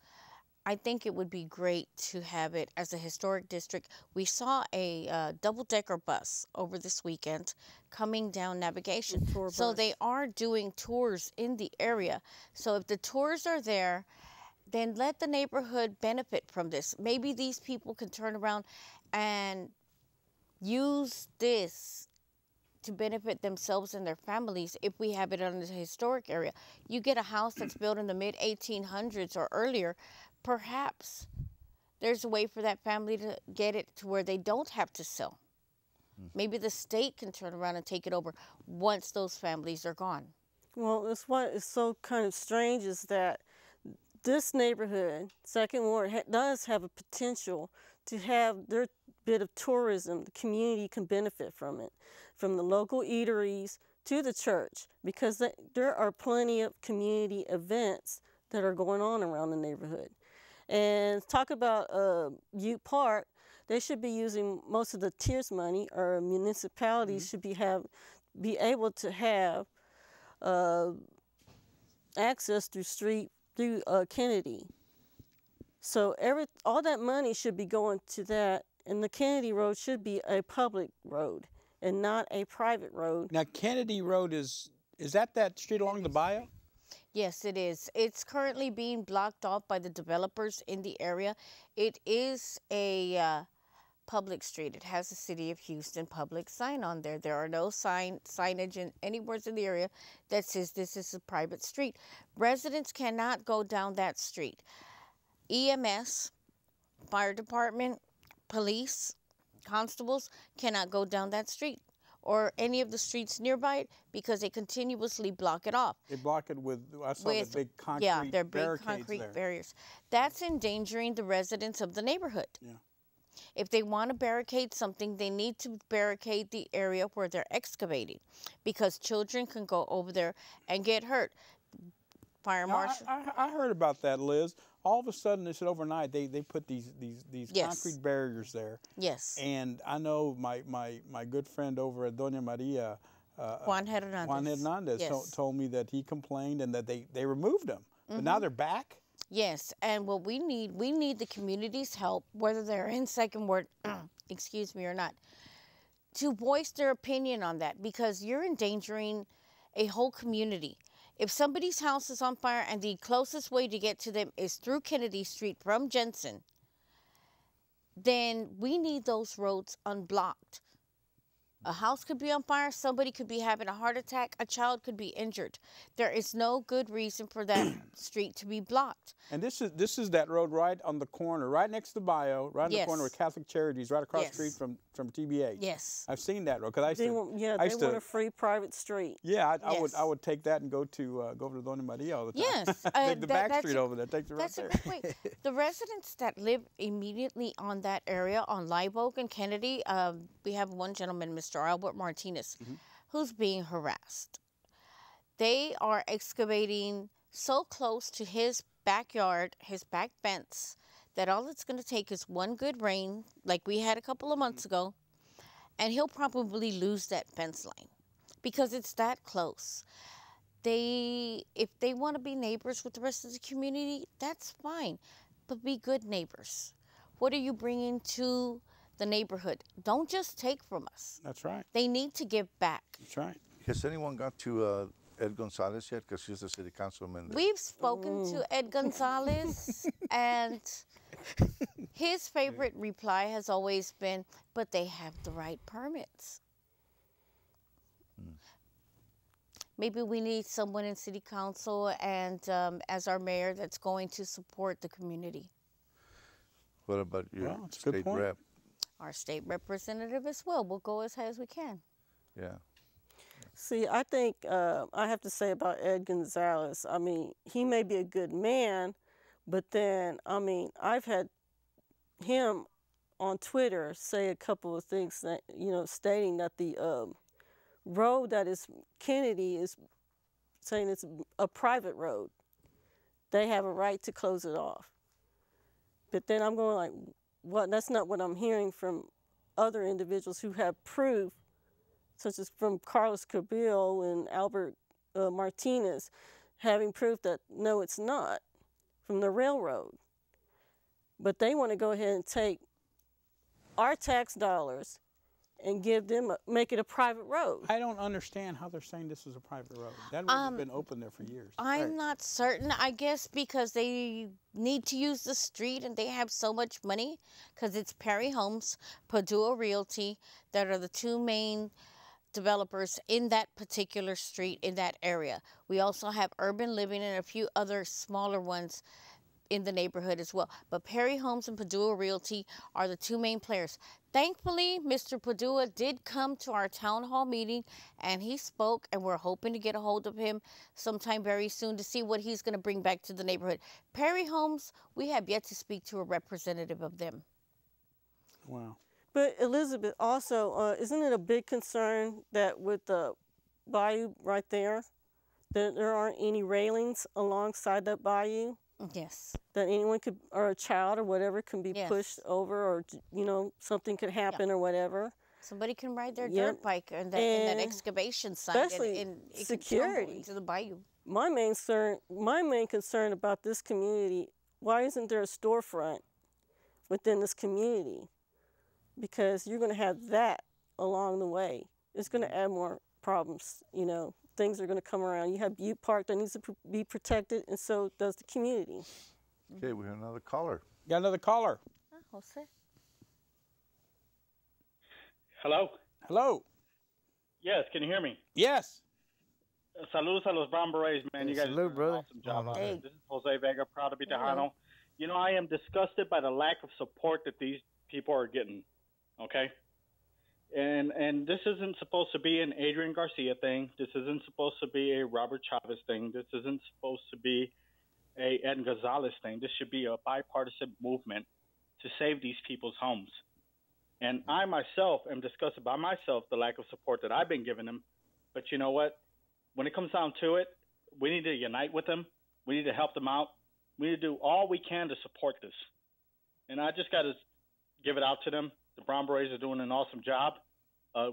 Speaker 5: I think it would be great to have it as a historic district. We saw a double-decker bus over this weekend coming down Navigation. So they are doing tours in the area. So if the tours are there then let the neighborhood benefit from this. Maybe these people can turn around and use this to benefit themselves and their families if we have it in a historic area. You get a house that's built in the mid-1800s or earlier, perhaps there's a way for that family to get it to where they don't have to sell. Maybe the state can turn around and take it over once those families are gone.
Speaker 6: Well, that's what is so kind of strange is that this neighborhood, Second Ward, does have a potential to have their bit of tourism. The community can benefit from it, from the local eateries to the church, because there are plenty of community events that are going on around the neighborhood. And talk about Ute Park, they should be using most of the TIERS money, or municipalities should be able to have access through Kennedy. So all that money should be going to that, and the Kennedy Road should be a public road and not a private road.
Speaker 2: Now, Kennedy Road is that street along the bayou?
Speaker 5: Yes, it is. It's currently being blocked off by the developers in the area. It is a public street. It has a City of Houston public sign on there. There are no signage anywhere in the area that says this is a private street. Residents cannot go down that street. EMS, fire department, police, constables cannot go down that street or any of the streets nearby it because they continuously block it off.
Speaker 2: They block it with, I saw the big concrete
Speaker 5: yeah, they're big
Speaker 2: barricades
Speaker 5: concrete
Speaker 2: there.
Speaker 5: barriers. That's endangering the residents of the neighborhood.
Speaker 2: Yeah.
Speaker 5: If they want to barricade something, they need to barricade the area where they're excavating because children can go over there and get hurt. Fire marshal.
Speaker 2: I heard about that, Liz. All of a sudden, they said overnight they put these
Speaker 5: Yes.
Speaker 2: concrete barriers there.
Speaker 5: Yes.
Speaker 2: And I know my good friend over at Doña Maria,
Speaker 5: Juan Hernandez.
Speaker 2: Yes. told me that he complained and that they removed them. But now they're back.
Speaker 5: Yes, and what we need the community's help, whether they're in Second Ward, excuse me, or not, to voice their opinion on that because you're endangering a whole community. If somebody's house is on fire and the closest way to get to them is through Kennedy Street from Jensen, then we need those roads unblocked. A house could be on fire, somebody could be having a heart attack, a child could be injured. There is no good reason for that street to be blocked.
Speaker 2: And this is that road right on the corner, right next to the bio, right on the
Speaker 5: Yes.
Speaker 2: corner with Catholic Charities, right across
Speaker 5: Yes.
Speaker 2: the street from TBH.
Speaker 5: Yes.
Speaker 2: I've seen that road because I used
Speaker 6: They
Speaker 2: to.
Speaker 6: want a free private street.
Speaker 2: Yeah,
Speaker 5: Yes.
Speaker 2: I would take that and go to Doña Maria all the time.
Speaker 5: Yes,
Speaker 2: Take the back
Speaker 5: that's
Speaker 2: street over there. Take the right
Speaker 5: That's
Speaker 2: there.
Speaker 5: a good point. The residents that live immediately on that area, on Live Oak and Kennedy, we have one gentleman, Mr. Albert Martinez, who's being harassed. They are excavating so close to his backyard, his back fence, that all it's going to take is one good rain, like we had a couple of months ago, and he'll probably lose that fence line because it's that close. If they want to be neighbors with the rest of the community, that's fine, but be good neighbors. What are you bringing to the neighborhood? Don't just take from us.
Speaker 2: That's right.
Speaker 5: They need to give back.
Speaker 2: That's right.
Speaker 1: Has anyone got to Ed Gonzalez yet? Because he's the city councilman there.
Speaker 5: We've spoken to Ed Gonzalez, and his favorite reply has always been, but they have the right permits. Maybe we need someone in city council and as our mayor that's going to support the community.
Speaker 1: What about your
Speaker 2: Well, it's a good
Speaker 1: state
Speaker 2: point.
Speaker 1: rep?
Speaker 5: Our state representative as well. We'll go as high as we can.
Speaker 1: Yeah.
Speaker 6: See, I think I have to say about Ed Gonzalez, I mean, he may be a good man, but then, I mean, I've had him on Twitter say a couple of things that, stating that the road that is Kennedy is saying it's a private road. They have a right to close it off. But then I'm going like, what? That's not what I'm hearing from other individuals who have proof, such as from Carlos Cabillo and Albert Martinez, having proof that no, it's not, from the railroad. But they want to go ahead and take our tax dollars and give them, make it a private road.
Speaker 2: I don't understand how they're saying this is a private road. That road has been open there for years.
Speaker 5: I'm not certain. I guess because they need to use the street and they have so much money, because it's Perry Homes, Padua Realty, that are the two main developers in that particular street in that area. We also have Urban Living and a few other smaller ones in the neighborhood as well. But Perry Homes and Padua Realty are the two main players. Thankfully, Mr. Padua did come to our town hall meeting and he spoke, and we're hoping to get a hold of him sometime very soon to see what he's going to bring back to the neighborhood. Perry Homes, we have yet to speak to a representative of them.
Speaker 2: Wow.
Speaker 6: But Elizabeth, also, isn't it a big concern that with the bayou right there, that there aren't any railings alongside that bayou?
Speaker 5: Yes.
Speaker 6: That anyone could, or a child or whatever, can be pushed over, or, you know, something could happen or whatever.
Speaker 5: Somebody can ride their dirt bike in that excavation site and it
Speaker 6: security
Speaker 5: can into the bayou.
Speaker 6: My main concern about this community, why isn't there a storefront within this community? Because you're going to have that along the way. It's going to add more problems, you know. Things are going to come around. You have Butte Park that needs to be protected, and so does the community.
Speaker 1: Okay, we have another caller.
Speaker 2: Got another caller.
Speaker 5: Jose.
Speaker 7: Hello?
Speaker 2: Hello.
Speaker 7: Yes, can you hear me?
Speaker 2: Yes.
Speaker 7: Saludos a los Brown Berets, man. You guys
Speaker 4: salute,
Speaker 7: did
Speaker 4: brother.
Speaker 7: an awesome job.
Speaker 5: Hey.
Speaker 7: This is Jose Vega, proud to be Tejano. You know, I am disgusted by the lack of support that these people are getting, okay? And this isn't supposed to be an Adrian Garcia thing. This isn't supposed to be a Robert Chavez thing. This isn't supposed to be a Ed Gonzalez thing. This should be a bipartisan movement to save these people's homes. And I myself am disgusted by myself, the lack of support that I've been giving them. But you know what? When it comes down to it, we need to unite with them. We need to help them out. We need to do all we can to support this. And I just got to give it out to them. The Brown Berets are doing an awesome job.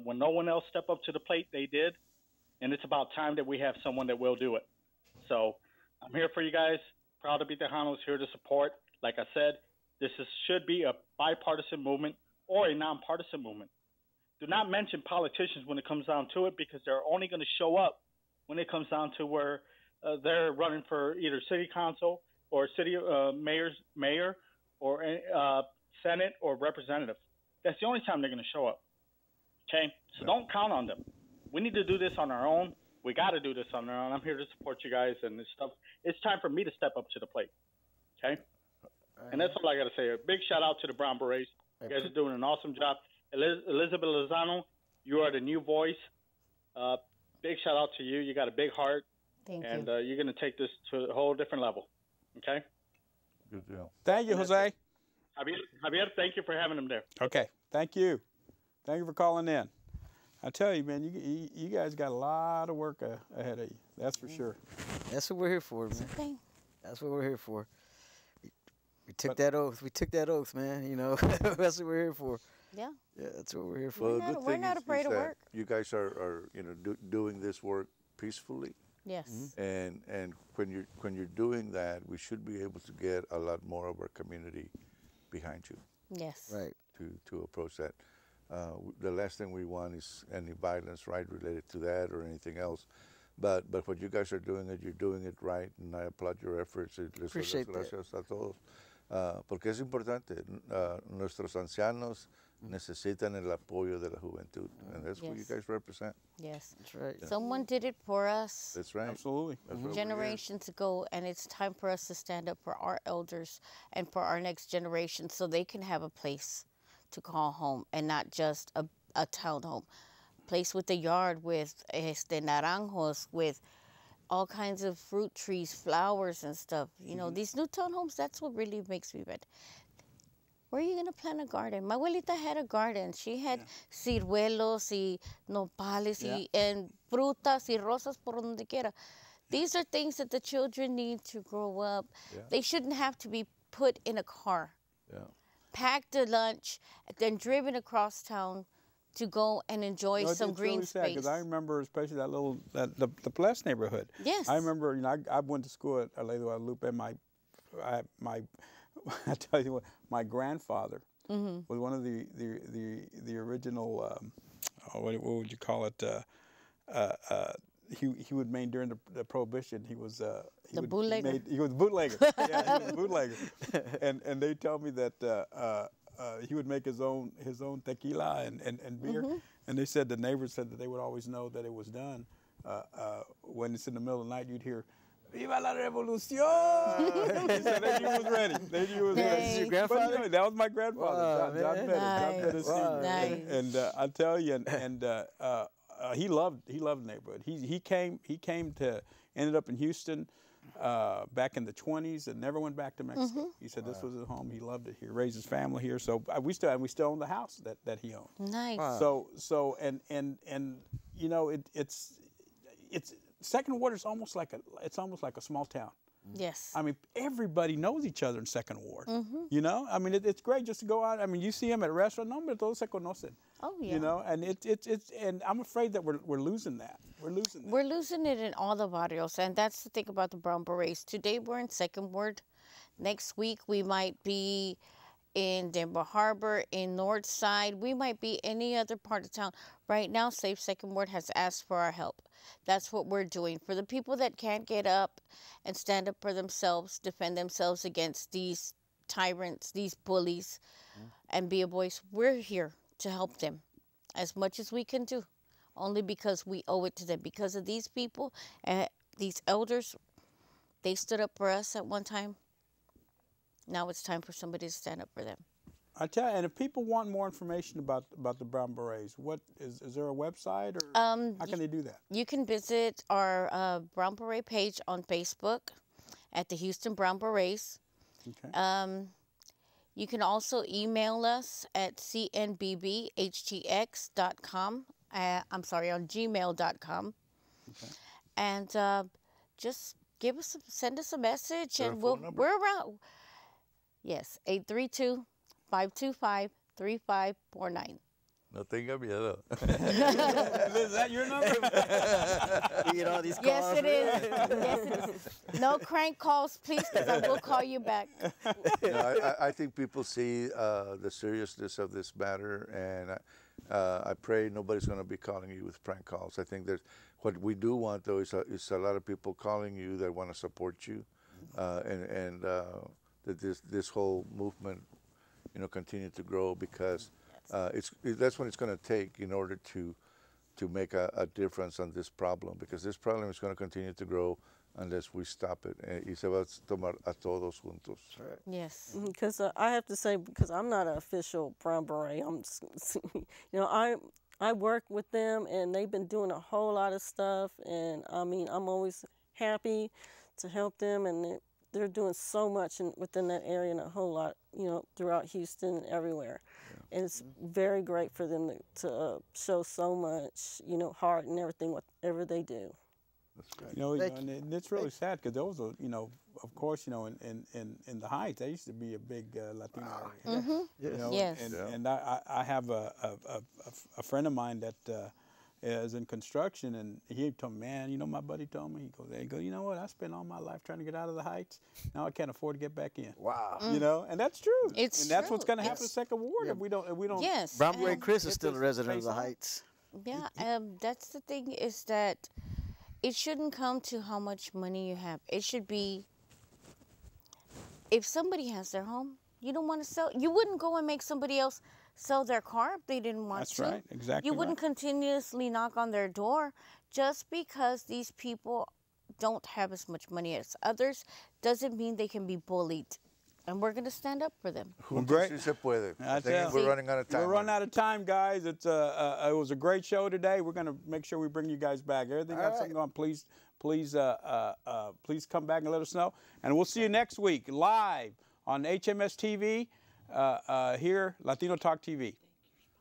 Speaker 7: When no one else stepped up to the plate, they did. And it's about time that we have someone that will do it. So I'm here for you guys. Proud to be Tejanos, here to support. Like I said, this should be a bipartisan movement or a nonpartisan movement. Do not mention politicians when it comes down to it, because they're only going to show up when it comes down to where they're running for either city council or city mayor or Senate or representative. That's the only time they're going to show up. Okay? So don't count on them. We need to do this on our own. We got to do this on our own. I'm here to support you guys and this stuff. It's time for me to step up to the plate. Okay? And that's all I got to say. A big shout out to the Brown Berets. You guys are doing an awesome job. Elizabeth Lozano, you are the new voice. Big shout out to you. You got a big heart.
Speaker 5: Thank
Speaker 7: and
Speaker 5: you.
Speaker 7: You're going to take this to a whole different level. Okay?
Speaker 1: Good deal.
Speaker 2: Thank you, Jose.
Speaker 7: Javier, thank you for having him there.
Speaker 2: Okay. Thank you. Thank you for calling in. I tell you, man, you guys got a lot of work ahead of you. That's for sure.
Speaker 4: That's what we're here for, man.
Speaker 5: Okay.
Speaker 4: That's what we're here for. We took that oath. We took that oath, man. You know, that's what we're here for.
Speaker 5: Yeah.
Speaker 4: Yeah, that's what we're here for.
Speaker 1: Well,
Speaker 5: We're not afraid of work.
Speaker 1: You guys are doing this work peacefully,
Speaker 5: Yes.
Speaker 1: and when you're doing that, we should be able to get a lot more of our community behind you
Speaker 5: Yes.
Speaker 4: Right.
Speaker 1: to approach that. The last thing we want is any violence, right, related to that or anything else. But what you guys are doing you're doing it right, and I applaud your efforts.
Speaker 4: Appreciate that.
Speaker 1: Gracias a todos. Porque es importante. Nuestros ancianos necesitan el apoyo de la juventud, and that's what you guys represent.
Speaker 5: Yes.
Speaker 4: That's right.
Speaker 5: Someone did it for us
Speaker 1: That's right.
Speaker 2: Absolutely.
Speaker 1: That's what we're
Speaker 5: generations ago, and it's time for us to stand up for our elders and for our next generation so they can have a place to call home and not just a townhome. Place with a yard with naranjos, with all kinds of fruit trees, flowers and stuff. You know, these new townhomes, that's what really makes me mad. Where are you going to plant a garden? My abuelita had a garden. She had ciruelos y nopales and frutas y rosas por donde quiera. These are things that the children need to grow up.
Speaker 1: Yeah.
Speaker 5: They shouldn't have to be put in a car,
Speaker 1: Yeah.
Speaker 5: packed a lunch, then driven across town to go and enjoy some
Speaker 2: it's
Speaker 5: really
Speaker 2: really sad,
Speaker 5: space.
Speaker 2: because I remember especially the Blessed neighborhood.
Speaker 5: Yes.
Speaker 2: I remember, I went to school at La Guadalupe, and I tell you what, my grandfather was one of the original. What would you call it? He would main during the Prohibition. He was
Speaker 5: bootlegger.
Speaker 2: He was bootlegger. Yeah, he was bootlegger. And they tell me that he would make his own tequila and beer. And they said the neighbors said that they would always know that it was done when it's in the middle of the night. You'd hear, "Viva la revolución!" He said they knew he was ready. They knew he was ready.
Speaker 4: Is your grandfather?
Speaker 2: But, that was my grandfather, John Pettis. John Pettis Sr.
Speaker 5: Nice.
Speaker 2: And I tell you, he loved the neighborhood. He ended up in Houston back in the 20s and never went back to Mexico. He said this was his home. He loved it here. Raised his family here. So we still own the house that he owned.
Speaker 5: Nice.
Speaker 2: Wow. So you know it's Second Ward is almost like a small town.
Speaker 5: Yes.
Speaker 2: I mean, everybody knows each other in Second Ward. You know, I mean, it's great just to go out. I mean, you see them at a restaurant, no, pero todos se conocen.
Speaker 5: Oh yeah.
Speaker 2: You know, and and I'm afraid that we're losing that. We're losing
Speaker 5: it in all the barrios, and that's the thing about the Brown Berets. Today we're in Second Ward. Next week we might be in Denver Harbor, in North Side. We might be any other part of town. Right now, Safe Second Ward has asked for our help. That's what we're doing. For the people that can't get up and stand up for themselves, defend themselves against these tyrants, these bullies, and be a voice, we're here to help them as much as we can do, only because we owe it to them. Because of these people, these elders, they stood up for us at one time. Now it's time for somebody to stand up for them.
Speaker 2: I tell you, and if people want more information about the Brown Berets, what is there a website, or how can they do that?
Speaker 5: You can visit our Brown Beret page on Facebook at the Houston Brown Berets.
Speaker 2: Okay.
Speaker 5: You can also email us at cnbbhtx.com. I'm sorry, on gmail.com.
Speaker 2: Okay.
Speaker 5: And just send us a message, and
Speaker 1: we're
Speaker 5: around. Yes, 832-525-3549.
Speaker 1: No tenga miedo.
Speaker 2: Is that your number?
Speaker 4: You get all these calls.
Speaker 5: Yes, it is. Yes, it is. No crank calls, please, because I will call you back.
Speaker 1: No, I think people see the seriousness of this matter, and I pray nobody's going to be calling you with prank calls. I think that what we do want, though, is a lot of people calling you that want to support you, and that this whole movement, you know, continue to grow, because that's what it's going to take in order to make a difference on this problem, because this problem is going to continue to grow unless we stop it. Y se va a tomar a todos juntos.
Speaker 4: Right.
Speaker 5: Yes.
Speaker 6: Because I have to say, because I'm not an official Brown Beret, I'm just, you know, I work with them, and they've been doing a whole lot of stuff, and I mean, I'm always happy to help them, and they're doing so much within that area, and a whole lot, you know, throughout Houston and everywhere. Yeah. And it's very great for them to show so much, you know, heart and everything, whatever they do.
Speaker 2: That's right. You know, and it's really sad, because those are, you know, of course, you know, in the Heights, there used to be a big Latino area.
Speaker 5: Mm-hmm.
Speaker 2: You know,
Speaker 5: yes.
Speaker 2: And I have a friend of mine that is in construction, and he told me, man, you know, my buddy told me, he goes, you know what, I spent all my life trying to get out of the Heights. Now I can't afford to get back in.
Speaker 4: Wow.
Speaker 2: You know, and that's true.
Speaker 5: It's
Speaker 2: and that's
Speaker 5: true.
Speaker 2: what's going to happen in Second Ward if we don't.
Speaker 5: Yes.
Speaker 4: Brown Beret Chris is still a resident of the Heights.
Speaker 5: Yeah, that's the thing, is that it shouldn't come to how much money you have. It should be, if somebody has their home, you don't want to sell, you wouldn't go and make somebody else sell their car if they didn't want to.
Speaker 2: That's right, exactly.
Speaker 5: You wouldn't continuously knock on their door. Just because these people don't have as much money as others doesn't mean they can be bullied. And we're going to stand up for them.
Speaker 2: Great.
Speaker 1: Sí se puede. I
Speaker 2: Tell
Speaker 1: think we're running out of time.
Speaker 2: We're running out of time, guys. It was a great show today. We're going to make sure we bring you guys back. Everything got something on, please come back and let us know. And we'll see you next week live on HMS TV here, Latino Talk TV.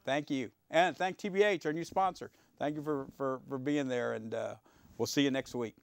Speaker 2: Thank you. And thank TBH, our new sponsor. Thank you for being there, and we'll see you next week.